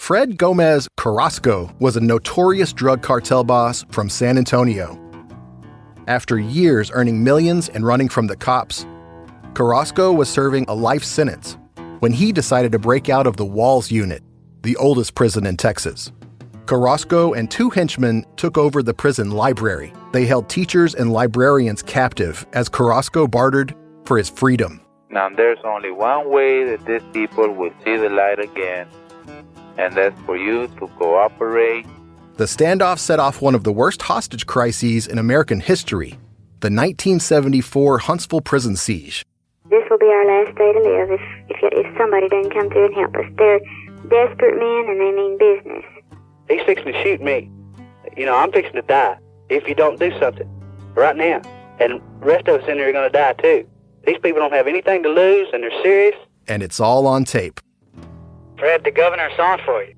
Fred Gomez Carrasco was a notorious drug cartel boss from San Antonio. After years earning millions and running from the cops, Carrasco was serving a life sentence when he decided to break out of the Walls Unit, the oldest prison in Texas. Carrasco and two henchmen took over the prison library. They held teachers and librarians captive as Carrasco bartered for his freedom. Now there's only one way that these people will see the light again, and that's for you to cooperate. The standoff set off one of the worst hostage crises in American history, the 1974 Huntsville prison siege. This will be our last day to live if somebody doesn't come through and help us. They're desperate men and they mean business. He's fixing to shoot me. I'm fixing to die if you don't do something right now. And the rest of us in there are going to die too. These people don't have anything to lose and they're serious. And it's all on tape. Fred, the governor's on for you.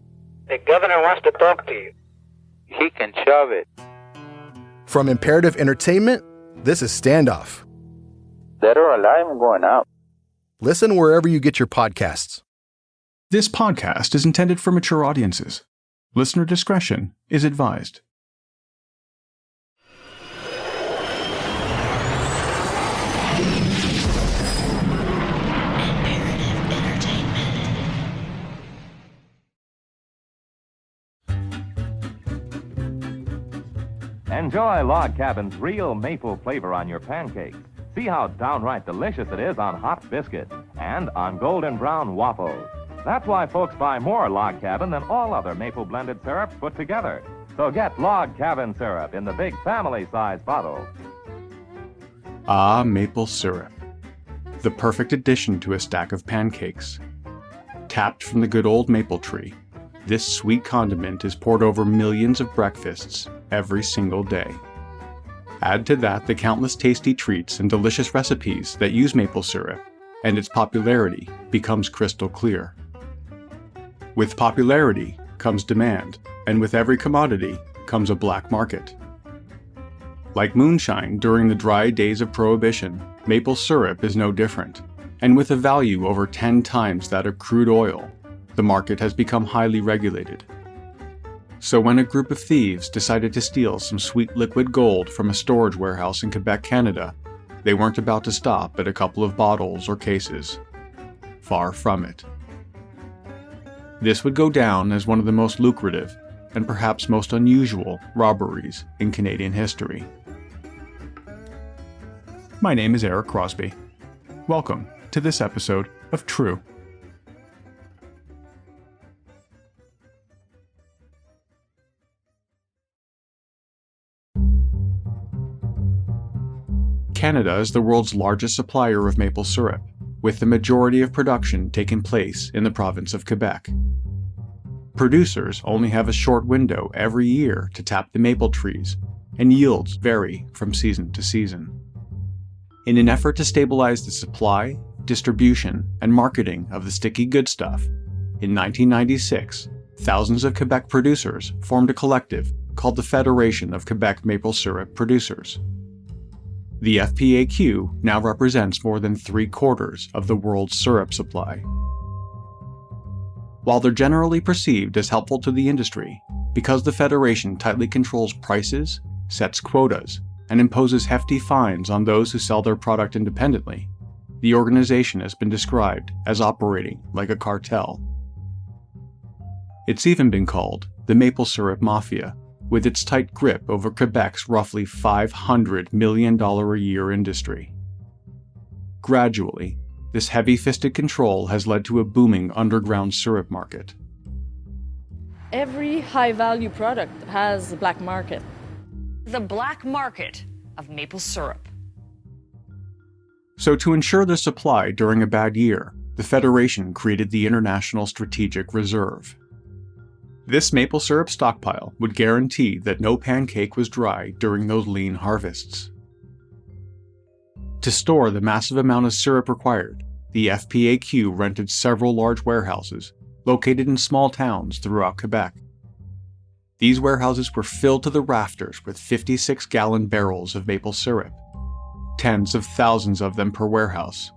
The governor wants to talk to you. He can shove it. From Imperative Entertainment, this is Standoff. Dead or alive, I'm going out. Listen wherever you get your podcasts. This podcast is intended for mature audiences. Listener discretion is advised. Enjoy Log Cabin's real maple flavor on your pancakes. See how downright delicious it is on hot biscuits and on golden brown waffles. That's why folks buy more Log Cabin than all other maple blended syrups put together. So get Log Cabin syrup in the big family-size bottle. Maple syrup. The perfect addition to a stack of pancakes. Tapped from the good old maple tree, this sweet condiment is poured over millions of breakfasts every single day. Add to that the countless tasty treats and delicious recipes that use maple syrup, and its popularity becomes crystal clear. With popularity comes demand, and with every commodity comes a black market. Like moonshine during the dry days of Prohibition, maple syrup is no different, and with a value over 10 times that of crude oil, the market has become highly regulated. So when a group of thieves decided to steal some sweet liquid gold from a storage warehouse in Quebec, Canada, they weren't about to stop at a couple of bottles or cases. Far from it. This would go down as one of the most lucrative and perhaps most unusual robberies in Canadian history. My name is Eric Crosby. Welcome to this episode of True. Canada is the world's largest supplier of maple syrup, with the majority of production taking place in the province of Quebec. Producers only have a short window every year to tap the maple trees, and yields vary from season to season. In an effort to stabilize the supply, distribution, and marketing of the sticky good stuff, in 1996, thousands of Quebec producers formed a collective called the Federation of Quebec Maple Syrup Producers. The FPAQ now represents more than 3/4 of the world's syrup supply. While they're generally perceived as helpful to the industry, because the Federation tightly controls prices, sets quotas, and imposes hefty fines on those who sell their product independently, the organization has been described as operating like a cartel. It's even been called the Maple Syrup Mafia, with its tight grip over Quebec's roughly $500 million a year industry. Gradually, this heavy-fisted control has led to a booming underground syrup market. Every high-value product has a black market. The black market of maple syrup. So to ensure the supply during a bad year, the Federation created the International Strategic Reserve. This maple syrup stockpile would guarantee that no pancake was dry during those lean harvests. To store the massive amount of syrup required, the FPAQ rented several large warehouses located in small towns throughout Quebec. These warehouses were filled to the rafters with 56-gallon barrels of maple syrup, tens of thousands of them per warehouse,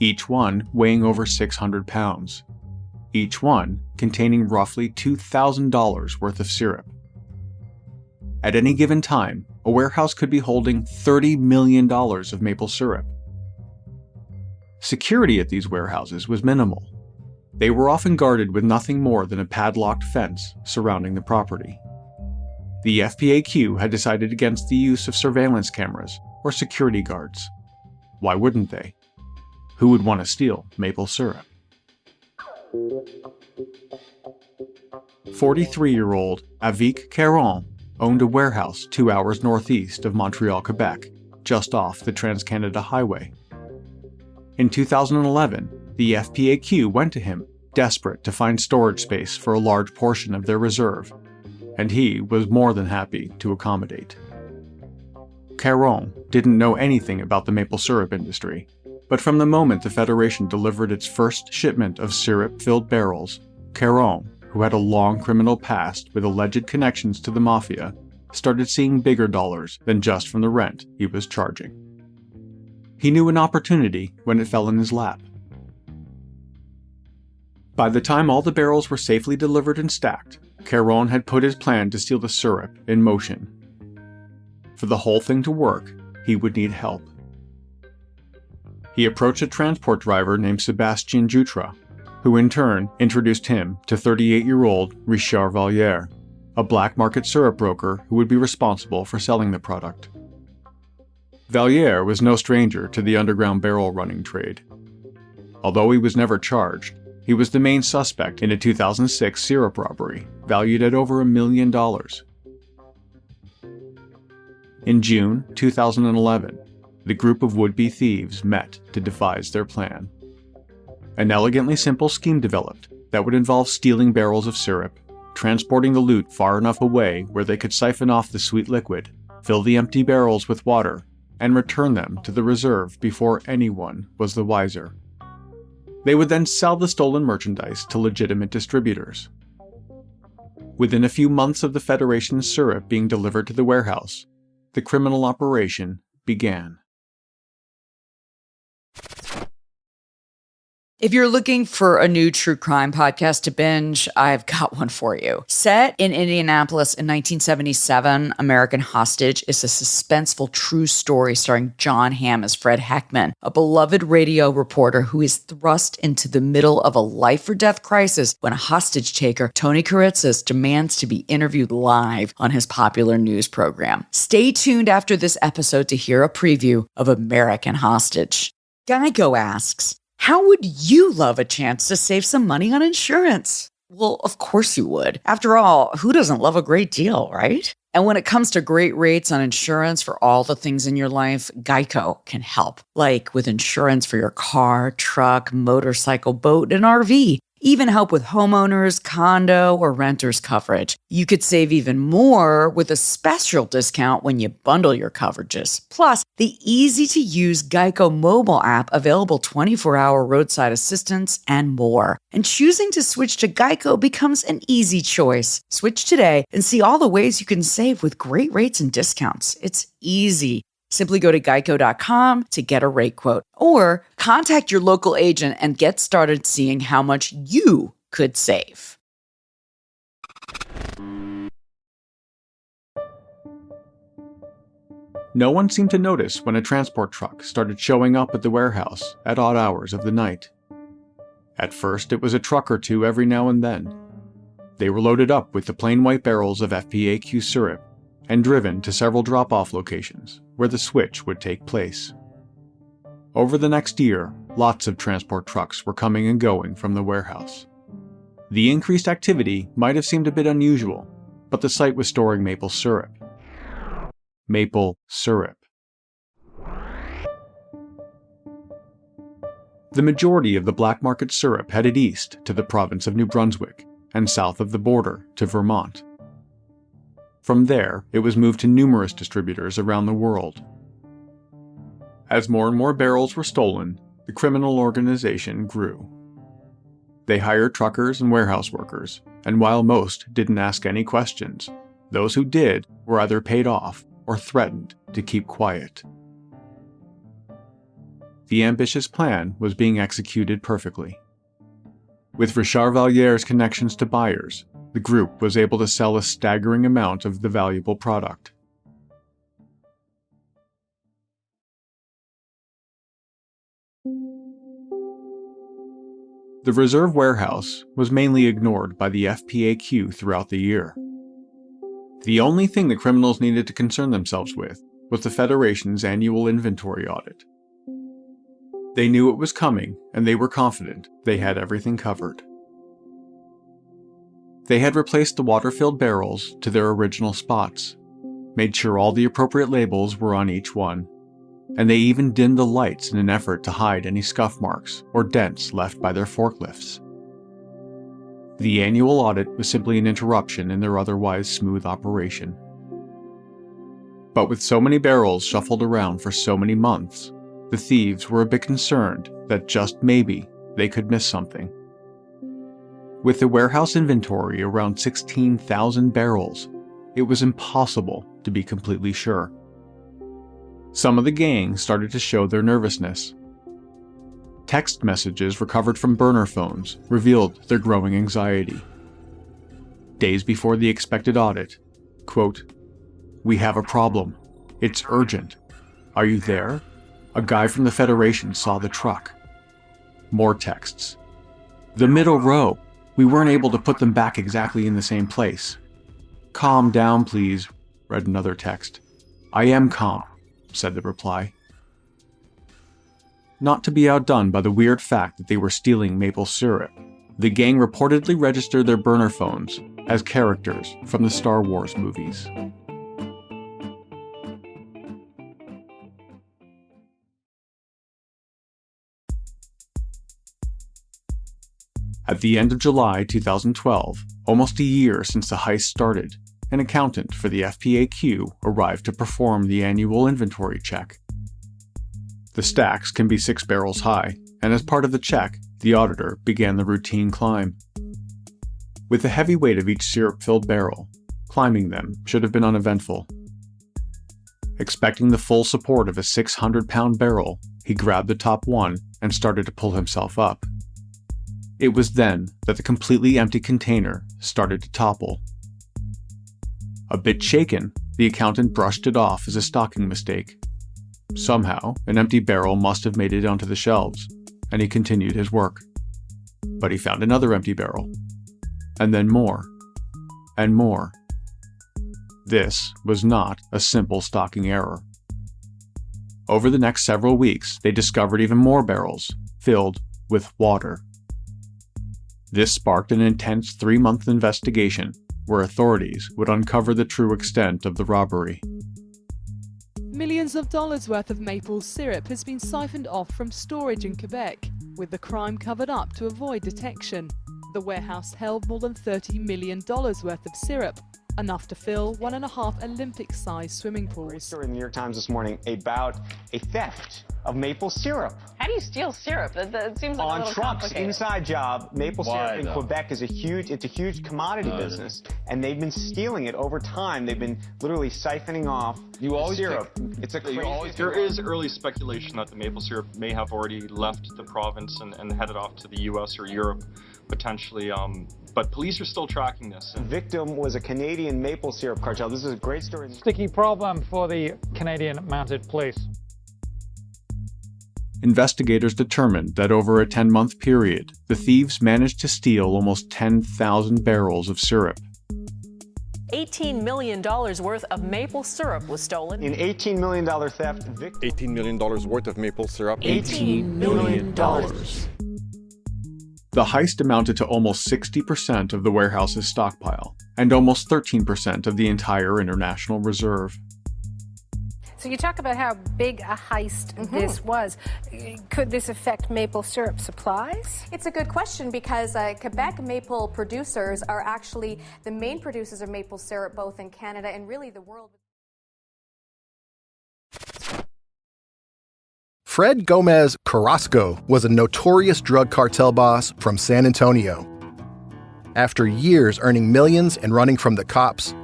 each one weighing over 600 pounds. each one containing roughly $2,000 worth of syrup. At any given time, a warehouse could be holding $30 million of maple syrup. Security at these warehouses was minimal. They were often guarded with nothing more than a padlocked fence surrounding the property. The FPAQ had decided against the use of surveillance cameras or security guards. Why wouldn't they? Who would want to steal maple syrup? 43-year-old Avik Caron owned a warehouse 2 hours northeast of Montreal, Quebec, just off the Trans-Canada Highway. In 2011, the FPAQ went to him, desperate to find storage space for a large portion of their reserve, and he was more than happy to accommodate. Caron didn't know anything about the maple syrup industry, but from the moment the Federation delivered its first shipment of syrup-filled barrels, Caron, who had a long criminal past with alleged connections to the mafia, started seeing bigger dollars than just from the rent he was charging. He knew an opportunity when it fell in his lap. By the time all the barrels were safely delivered and stacked, Caron had put his plan to steal the syrup in motion. For the whole thing to work, he would need help. He approached a transport driver named Sébastien Jutra, who in turn introduced him to 38-year-old Richard Valliere, a black market syrup broker who would be responsible for selling the product. Valliere was no stranger to the underground barrel running trade. Although he was never charged, he was the main suspect in a 2006 syrup robbery, valued at over $1 million. In June 2011, the group of would-be thieves met to devise their plan. An elegantly simple scheme developed that would involve stealing barrels of syrup, transporting the loot far enough away where they could siphon off the sweet liquid, fill the empty barrels with water, and return them to the reserve before anyone was the wiser. They would then sell the stolen merchandise to legitimate distributors. Within a few months of the Federation's syrup being delivered to the warehouse, the criminal operation began. If you're looking for a new true crime podcast to binge, I've got one for you. Set in Indianapolis in 1977, American Hostage is a suspenseful true story starring John Hamm as Fred Heckman, a beloved radio reporter who is thrust into the middle of a life-or-death crisis when a hostage taker, Tony Kuritzis, demands to be interviewed live on his popular news program. Stay tuned after this episode to hear a preview of American Hostage. Geico asks, how would you love a chance to save some money on insurance? Well, of course you would. After all, who doesn't love a great deal, right? And when it comes to great rates on insurance for all the things in your life, Geico can help. Like with insurance for your car, truck, motorcycle, boat, and RV. Even help with homeowners, condo, or renters coverage. You could save even more with a special discount when you bundle your coverages. Plus, the easy-to-use Geico mobile app available 24-hour roadside assistance and more. And choosing to switch to Geico becomes an easy choice. Switch today and see all the ways you can save with great rates and discounts. It's easy. Simply go to geico.com to get a rate quote, or contact your local agent and get started seeing how much you could save. No one seemed to notice when a transport truck started showing up at the warehouse at odd hours of the night. At first, it was a truck or two every now and then. They were loaded up with the plain white barrels of FPAQ syrup and driven to several drop-off locations where the switch would take place. Over the next year, lots of transport trucks were coming and going from the warehouse. The increased activity might have seemed a bit unusual, but the site was storing maple syrup. Maple syrup. The majority of the black market syrup headed east to the province of New Brunswick and south of the border to Vermont. From there, it was moved to numerous distributors around the world. As more and more barrels were stolen, the criminal organization grew. They hired truckers and warehouse workers, and while most didn't ask any questions, those who did were either paid off or threatened to keep quiet. The ambitious plan was being executed perfectly. With Richard Valliere's connections to buyers, the group was able to sell a staggering amount of the valuable product. The reserve warehouse was mainly ignored by the FPAQ throughout the year. The only thing the criminals needed to concern themselves with was the Federation's annual inventory audit. They knew it was coming, and they were confident they had everything covered. They had replaced the water-filled barrels to their original spots, made sure all the appropriate labels were on each one, and they even dimmed the lights in an effort to hide any scuff marks or dents left by their forklifts. The annual audit was simply an interruption in their otherwise smooth operation. But with so many barrels shuffled around for so many months, the thieves were a bit concerned that just maybe they could miss something. With the warehouse inventory around 16,000 barrels, it was impossible to be completely sure. Some of the gang started to show their nervousness. Text messages recovered from burner phones revealed their growing anxiety. Days before the expected audit, quote, "We have a problem. It's urgent. Are you there? A guy from the Federation saw the truck." More texts. "The middle row. We weren't able to put them back exactly in the same place." "Calm down, please," read another text. "I am calm," said the reply. Not to be outdone by the weird fact that they were stealing maple syrup, the gang reportedly registered their burner phones as characters from the Star Wars movies. At the end of July 2012, almost a year since the heist started, an accountant for the FPAQ arrived to perform the annual inventory check. The stacks can be 6 barrels high, and as part of the check, the auditor began the routine climb. With the heavy weight of each syrup-filled barrel, climbing them should have been uneventful. Expecting the full support of a 600-pound barrel, he grabbed the top one and started to pull himself up. It was then that the completely empty container started to topple. A bit shaken, the accountant brushed it off as a stocking mistake. Somehow, an empty barrel must have made it onto the shelves, and he continued his work. But he found another empty barrel, and then more, and more. This was not a simple stocking error. Over the next several weeks, they discovered even more barrels, filled with water. This sparked an intense 3-month investigation, where authorities would uncover the true extent of the robbery. Millions of dollars worth of maple syrup has been siphoned off from storage in Quebec, with the crime covered up to avoid detection. The warehouse held more than $30 million worth of syrup, enough to fill 1.5 Olympic-sized swimming pools. Story in the New York Times this morning about a theft of maple syrup. How do you steal syrup? It seems like a On little trucks, complicated. inside job. Maple syrup in Quebec is a huge commodity business, and they've been stealing it over time. They've been literally siphoning off syrup. It's a crazy. There is early speculation that the maple syrup may have already left the province and headed off to the U.S. or Europe, potentially. But police are still tracking this. The victim was a Canadian maple syrup cartel. This is a great story. Sticky problem for the Canadian Mounted Police. Investigators determined that over a 10-month period, the thieves managed to steal almost 10,000 barrels of syrup. $18 million worth of maple syrup was stolen. An $18 million theft. $18 million worth of maple syrup. $18 million. The heist amounted to almost 60% of the warehouse's stockpile, and almost 13% of the entire international reserve. So you talk about how big a heist this was. Could this affect maple syrup supplies? It's a good question because Quebec maple producers are actually the main producers of maple syrup both in Canada and really the world. Fred Gomez Carrasco was a notorious drug cartel boss from San Antonio. After years earning millions and running from the cops,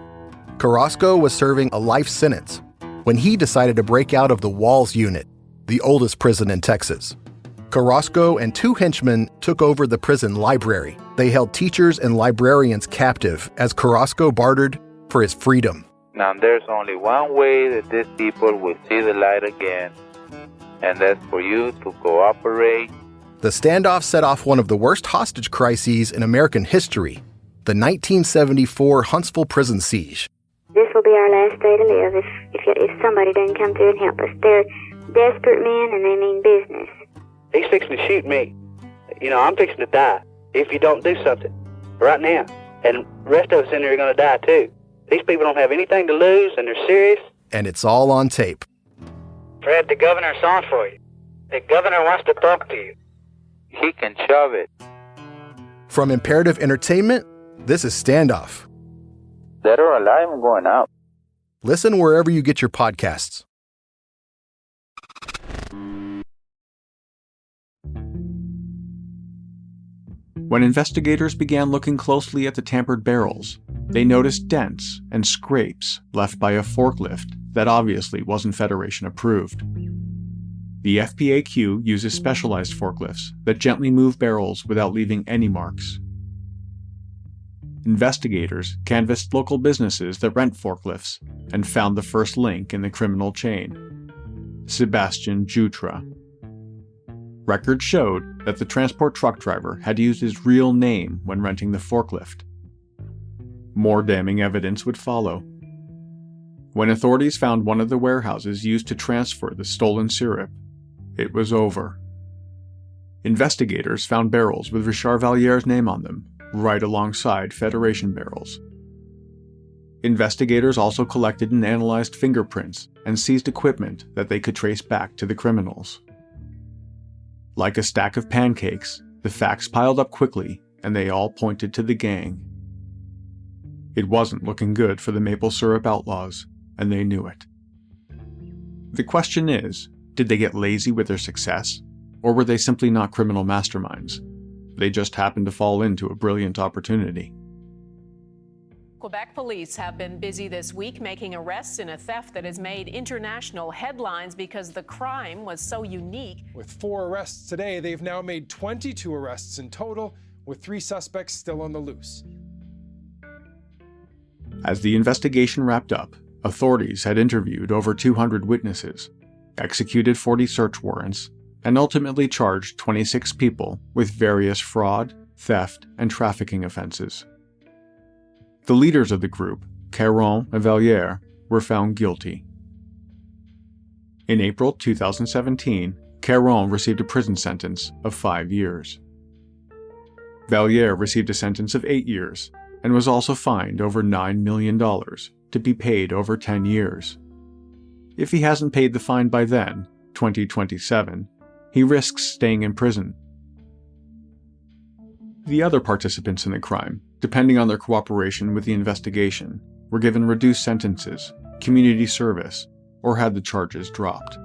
Carrasco was serving a life sentence when he decided to break out of the Walls Unit, the oldest prison in Texas. Carrasco and two henchmen took over the prison library. They held teachers and librarians captive as Carrasco bartered for his freedom. Now there's only one way that these people will see the light again, and that's for you to cooperate. The standoff set off one of the worst hostage crises in American history, the 1974 Huntsville prison siege. This will be our last day to live if somebody doesn't come through and help us. They're desperate men and they mean business. He's fixing to shoot me. I'm fixing to die if you don't do something right now. And the rest of us in there are going to die too. These people don't have anything to lose and they're serious. And it's all on tape. Fred, the governor's on for you. The governor wants to talk to you. He can shove it. From Imperative Entertainment, this is Standoff. Dead or alive, I'm going out. Listen wherever you get your podcasts. When investigators began looking closely at the tampered barrels, they noticed dents and scrapes left by a forklift that obviously wasn't Federation approved. The FPAQ uses specialized forklifts that gently move barrels without leaving any marks. Investigators canvassed local businesses that rent forklifts and found the first link in the criminal chain: Sebastian Jutra. Records showed that the transport truck driver had used his real name when renting the forklift. More damning evidence would follow. When authorities found one of the warehouses used to transfer the stolen syrup, it was over. Investigators found barrels with Richard Valliere's name on them, right alongside Federation barrels. Investigators also collected and analyzed fingerprints and seized equipment that they could trace back to the criminals. Like a stack of pancakes, the facts piled up quickly, and they all pointed to the gang. It wasn't looking good for the maple syrup outlaws, and they knew it. The question is, did they get lazy with their success, or were they simply not criminal masterminds? They just happened to fall into a brilliant opportunity. Quebec police have been busy this week making arrests in a theft that has made international headlines because the crime was so unique. With 4 arrests today, they've now made 22 arrests in total, with 3 suspects still on the loose. As the investigation wrapped up, authorities had interviewed over 200 witnesses, executed 40 search warrants, and ultimately charged 26 people with various fraud, theft, and trafficking offenses. The leaders of the group, Caron and Valliere, were found guilty. In April 2017, Caron received a prison sentence of 5 years. Valliere received a sentence of 8 years and was also fined over $9 million to be paid over 10 years. If he hasn't paid the fine by then, 2027, he risks staying in prison. The other participants in the crime, depending on their cooperation with the investigation, were given reduced sentences, community service, or had the charges dropped.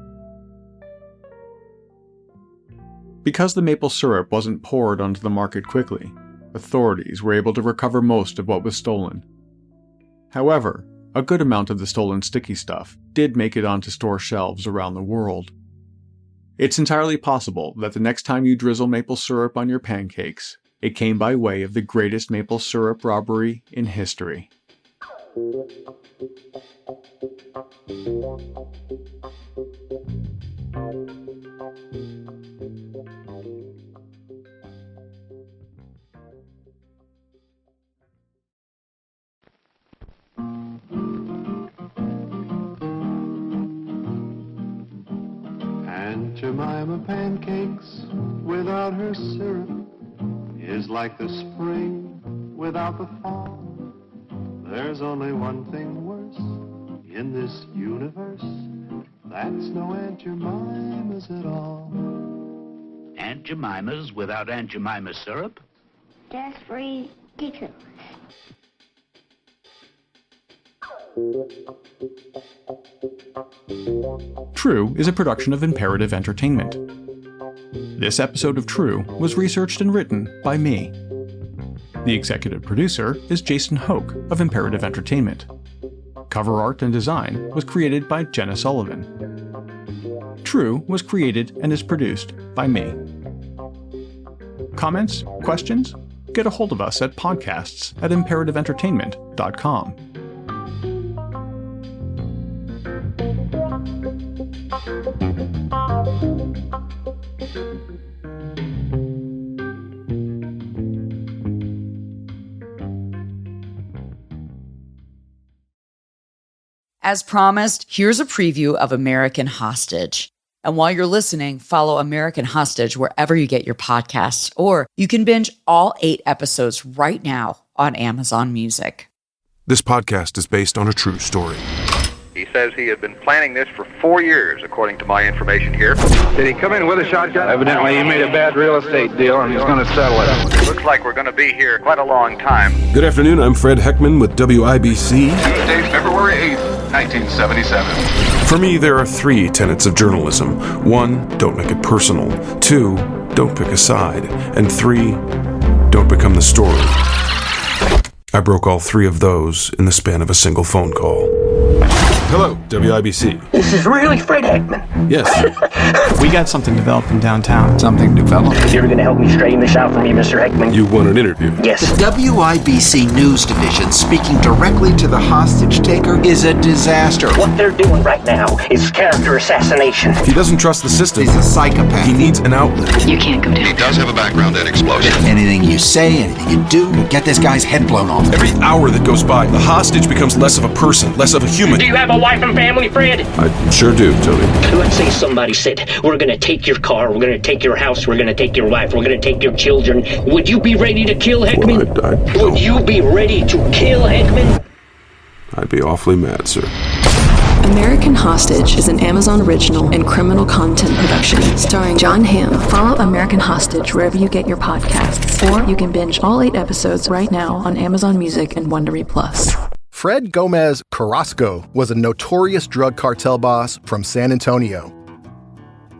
Because the maple syrup wasn't poured onto the market quickly, authorities were able to recover most of what was stolen. However, a good amount of the stolen sticky stuff did make it onto store shelves around the world. It's entirely possible that the next time you drizzle maple syrup on your pancakes, it came by way of the greatest maple syrup robbery in history. Aunt Jemima pancakes without her syrup is like the spring without the fall. There's only one thing worse in this universe. That's no Aunt Jemimas at all. Aunt Jemimas without Aunt Jemima syrup? That's ridiculous. True is a production of Imperative Entertainment. This episode of True was researched and written by me. The executive producer is Jason Hoke of Imperative Entertainment. Cover art and design was created by Jenna Sullivan. True was created and is produced by me. Comments? Questions? Get a hold of us at podcasts@imperativeentertainment.com. As promised, here's a preview of American Hostage. And while you're listening, follow American Hostage wherever you get your podcasts, or you can binge all 8 episodes right now on Amazon Music. This podcast is based on a true story. He says he had been planning this for 4 years, according to my information here. Did he come in with a shotgun? Evidently, he made a bad real estate deal and he's going to settle it. Looks like we're going to be here quite a long time. Good afternoon, I'm Fred Heckman with WIBC. Tuesday, February 8th, 1977. For me, there are 3 tenets of journalism. 1, don't make it personal. 2, don't pick a side. And 3, don't become the story. I broke all 3 of those in the span of a single phone call. Hello, WIBC. This is really Fred Heckman. Yes. We got something developing downtown. Something developing. You're going to help me straighten this out for me, Mr. Heckman? You want an interview? Yes. The WIBC News Division speaking directly to the hostage taker is a disaster. What they're doing right now is character assassination. He doesn't trust the system. He's a psychopath. He needs an outlet. You can't go down. He does have a background in explosions. Anything you say, anything you do, will get this guy's head blown off. Every hour that goes by, the hostage becomes less of a person, less of a human. Do you have a wife and family, Fred? I sure do, Tony. Let's say somebody said, we're going to take your car, we're going to take your house, we're going to take your wife, we're going to take your children. Would you be ready to kill Heckman? Well, Would you be ready to kill Heckman? I'd be awfully mad, sir. American Hostage is an Amazon original and criminal content production starring John Hamm. Follow American Hostage wherever you get your podcasts, or you can binge all 8 episodes right now on Amazon Music and Wondery Plus. Fred Gomez Carrasco was a notorious drug cartel boss from San Antonio.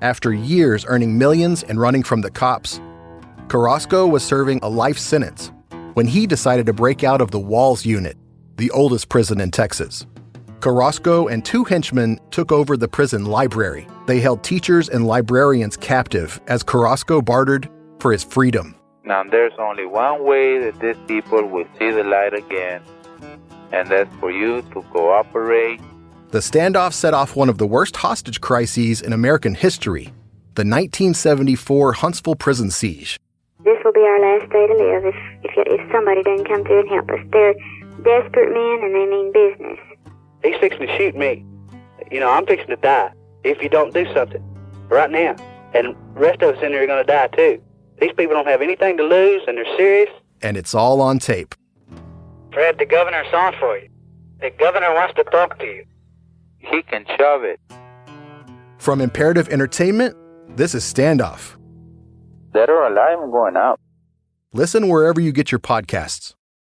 After years earning millions and running from the cops, Carrasco was serving a life sentence when he decided to break out of the Walls Unit, the oldest prison in Texas. Carrasco and 2 henchmen took over the prison library. They held teachers and librarians captive as Carrasco bartered for his freedom. Now, there's only one way that these people will see the light again, and that's for you to cooperate. The standoff set off one of the worst hostage crises in American history, the 1974 Huntsville prison siege. This will be our last day to live if somebody doesn't come through and help us. They're desperate men and they mean business. He's fixing to shoot me. You know, I'm fixing to die if you don't do something right now. And the rest of us in there are going to die too. These people don't have anything to lose and they're serious. And it's all on tape. Fred, the governor's on for you. The governor wants to talk to you. He can shove it. From Imperative Entertainment, this is Standoff. Dead or alive, I'm going out. Listen wherever you get your podcasts.